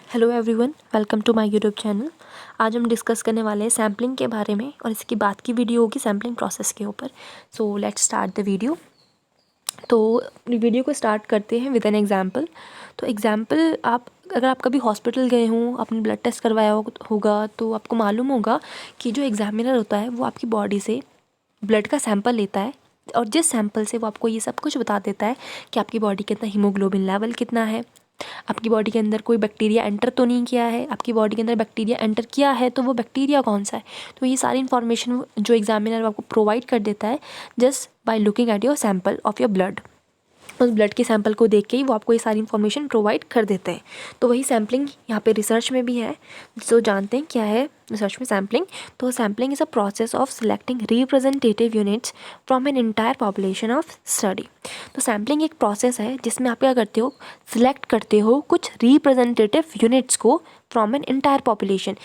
Hello everyone, welcome to my YouTube channel. आज हम discuss करने वाले हैं सैम्पलिंग के बारे में और इसकी बाद की वीडियो होगी सैम्पलिंग प्रोसेस के ऊपर। So let's start the video. तो वीडियो को स्टार्ट करते हैं विद एन एग्जांपल। तो एग्जांपल, अगर आप कभी हॉस्पिटल गए हों, आपने ब्लड टेस्ट करवाया होगा तो आपको मालूम होगा कि जो एग्जामिनर होता है वो आपकी बॉडी से ब्लड का सैंपल लेता है और जिस सैंपल से वो आपको ये सब कुछ बता देता है कि आपकी बॉडी के अंदर हीमोग्लोबिन लेवल कितना है, आपकी बॉडी के अंदर कोई बैक्टीरिया एंटर तो नहीं किया है, आपकी बॉडी के अंदर बैक्टीरिया एंटर किया है तो वो बैक्टीरिया कौन सा है। तो ये सारी इन्फॉर्मेशन जो एग्जामिनर आपको प्रोवाइड कर देता है just by looking at your sample of your blood. उस ब्लड के सैंपल को देख के ही वो आपको ये सारी इन्फॉर्मेशन प्रोवाइड कर देते हैं। तो वही सैम्पलिंग यहाँ पे रिसर्च में भी है। जो जानते हैं क्या है रिसर्च में सैम्पलिंग। तो sampling is a process of selecting representative units from an entire population of study. तो सैम्पलिंग एक प्रोसेस है जिसमें आप क्या करते हो, सिलेक्ट करते हो कुछ रिप्रेजेंटेटिव यूनिट्स को फ्रॉम एन इंटायर पॉपुलेशन।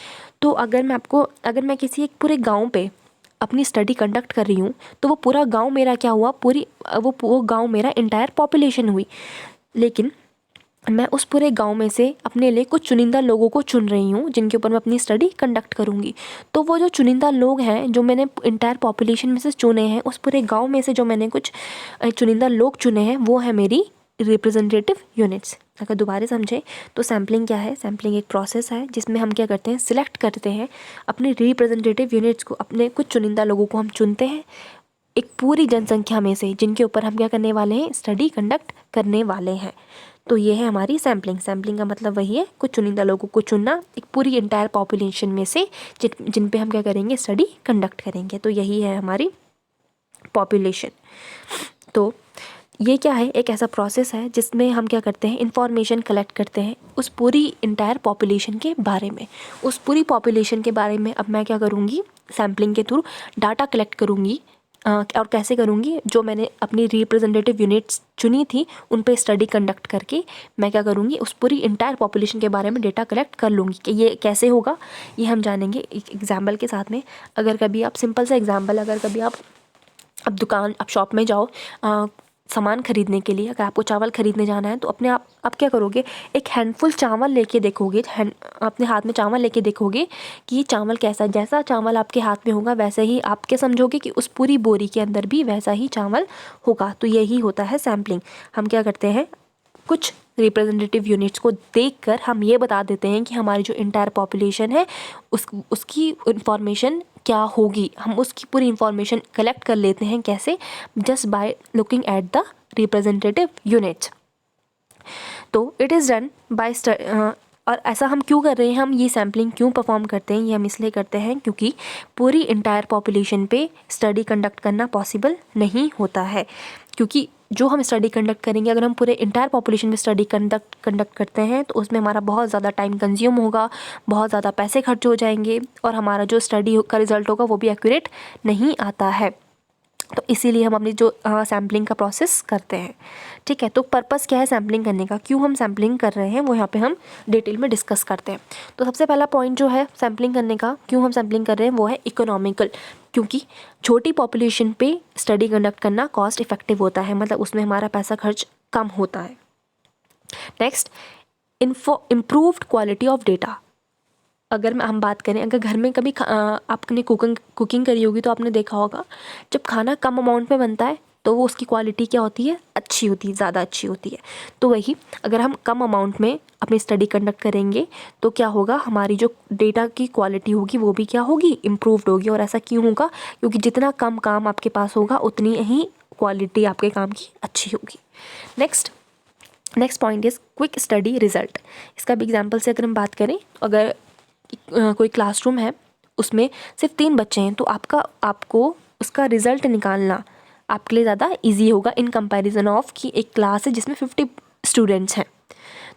तो अगर मैं किसी एक पूरे गाँव पे अपनी स्टडी कंडक्ट कर रही हूँ तो वो पूरा गांव मेरा क्या हुआ, वो गांव मेरा इंटायर पॉपुलेशन हुई। लेकिन मैं उस पूरे गांव में से अपने लिए कुछ चुनिंदा लोगों को चुन रही हूँ जिनके ऊपर मैं अपनी स्टडी कंडक्ट करूँगी। तो वो जो चुनिंदा लोग हैं जो मैंने इंटायर पॉपुलेशन में से चुने हैं, उस पूरे गाँव में से जो मैंने कुछ चुनिंदा लोग चुने हैं वो है मेरी रिप्रेजेंटेटिव यूनिट्स। अगर दोबारा समझें तो सैम्पलिंग क्या है। सैम्पलिंग एक प्रोसेस है जिसमें हम क्या करते हैं, सिलेक्ट करते हैं अपने रिप्रेजेंटेटिव यूनिट्स को, अपने कुछ चुनिंदा लोगों को हम चुनते हैं एक पूरी जनसंख्या में से जिनके ऊपर हम क्या करने वाले हैं, स्टडी कंडक्ट करने वाले हैं। तो ये है हमारी सैम्पलिंग। सैम्पलिंग का मतलब वही है कुछ चुनिंदा लोगों को चुनना एक पूरी इंटायर पॉपुलेशन में से जिन पे हम क्या करेंगे, स्टडी कंडक्ट करेंगे। तो यही है हमारी पॉपुलेशन। तो ये क्या है, एक ऐसा प्रोसेस है जिसमें हम क्या करते हैं, इन्फॉर्मेशन कलेक्ट करते हैं उस पूरी इंटायर पॉपुलेशन के बारे में। उस पूरी पॉपुलेशन के बारे में अब मैं क्या करूँगी, सैम्पलिंग के थ्रू डाटा कलेक्ट करूँगी। और कैसे करूँगी, जो मैंने अपनी रिप्रेजेंटेटिव यूनिट्स चुनी थी उन पे स्टडी कंडक्ट करके मैं क्या करूँगी, उस पूरी इंटायर पॉपुलेशन के बारे में डेटा कलेक्ट कर लूँगी। कि ये कैसे होगा ये हम जानेंगे एक एग्जाम्पल के साथ में। अगर कभी आप सिंपल सा एग्जाम्पल, अगर कभी आप शॉप में जाओ सामान खरीदने के लिए, अगर आपको चावल खरीदने जाना है तो अपने आप क्या करोगे, एक हैंडफुल चावल लेके देखोगे, अपने हाथ में चावल लेके देखोगे कि ये चावल कैसा है। जैसा चावल आपके हाथ में होगा वैसे ही आप क्या समझोगे कि उस पूरी बोरी के अंदर भी वैसा ही चावल होगा। तो यही होता है सैम्पलिंग। हम क्या करते हैं, कुछ रिप्रेजेंटेटिव यूनिट्स को देखकर हम ये बता देते हैं कि हमारी जो इंटायर पॉपुलेशन है उसकी इंफॉर्मेशन क्या होगी। हम उसकी पूरी इंफॉर्मेशन कलेक्ट कर लेते हैं। कैसे, just by looking at the representative units. तो इट इज़ डन बाय और ऐसा हम क्यों कर रहे हैं, हम ये सैम्पलिंग क्यों परफॉर्म करते हैं, ये हम इसलिए करते हैं क्योंकि पूरी इंटायर पॉपुलेशन पे स्टडी कंडक्ट करना पॉसिबल नहीं होता है। क्योंकि जो हम स्टडी कंडक्ट करेंगे, अगर हम पूरे इंटायर पॉपुलेशन में स्टडी कंडक्ट करते हैं तो उसमें हमारा बहुत ज़्यादा टाइम कंज्यूम होगा, बहुत ज़्यादा पैसे खर्च हो जाएंगे और हमारा जो स्टडी का रिजल्ट होगा वो भी एक्यूरेट नहीं आता है। तो इसीलिए हम अपनी जो सैम्पलिंग का प्रोसेस करते हैं। ठीक है, तो पर्पस क्या है सैम्पलिंग करने का, क्यों हम सैम्पलिंग कर रहे हैं, वो यहाँ पे हम डिटेल में डिस्कस करते हैं। तो सबसे पहला पॉइंट जो है सैम्पलिंग करने का, क्यों हम सैम्पलिंग कर रहे हैं, वो है इकोनॉमिकल। क्योंकि छोटी पॉपुलेशन पे स्टडी कंडक्ट करना कॉस्ट इफेक्टिव होता है, मतलब उसमें हमारा पैसा खर्च कम होता है। Next, improved quality of data. अगर हम बात करें, अगर घर में कभी आपने कुकिंग करी होगी तो आपने देखा होगा जब खाना कम अमाउंट में बनता है तो वो उसकी क्वालिटी क्या होती है, अच्छी होती है, ज़्यादा अच्छी होती है। तो वही अगर हम कम अमाउंट में अपनी स्टडी कंडक्ट करेंगे तो क्या होगा, हमारी जो डेटा की क्वालिटी होगी वो भी क्या होगी, इम्प्रूव्ड होगी। और ऐसा क्यों होगा, क्योंकि जितना कम काम आपके पास होगा उतनी ही क्वालिटी आपके काम की अच्छी होगी। Next point is quick study result. इसका भी एग्जाम्पल से अगर हम बात करें, अगर कोई क्लासरूम है उसमें सिर्फ 3 बच्चे हैं तो आपको उसका रिज़ल्ट निकालना आपके लिए ज़्यादा इजी होगा इन कंपैरिजन ऑफ कि एक क्लास है जिसमें 50 स्टूडेंट्स हैं।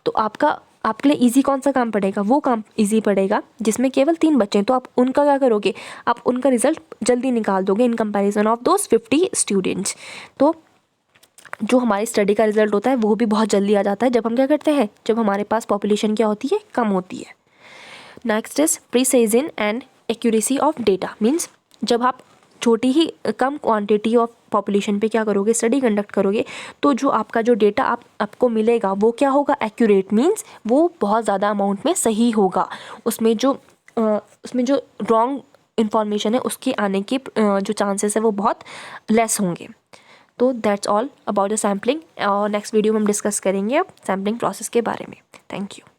तो आपके लिए इजी कौन सा काम पड़ेगा, वो काम इजी पड़ेगा जिसमें केवल 3 बच्चे हैं। तो आप उनका क्या करोगे, आप उनका रिज़ल्ट जल्दी निकाल दोगे in comparison of those 50 students. तो जो हमारी स्टडी का रिज़ल्ट होता है वो भी बहुत जल्दी आ जाता है जब हम क्या करते हैं, जब हमारे पास पॉपुलेशन क्या होती है, कम होती है। Next is precision and accuracy of data. Means जब आप छोटी ही कम क्वांटिटी ऑफ पॉपुलेशन पे क्या करोगे, स्टडी कंडक्ट करोगे, तो जो आपका जो डेटा आपको मिलेगा वो क्या होगा, एक्यूरेट मीन्स वो बहुत ज़्यादा अमाउंट में सही होगा। उसमें जो रॉन्ग इन्फॉर्मेशन है उसके आने के जो चांसेस है वो बहुत लेस होंगे। तो that's all about the sampling, और नेक्स्ट वीडियो में हम डिस्कस करेंगे अब सैम्पलिंग प्रोसेस के बारे में। Thank you.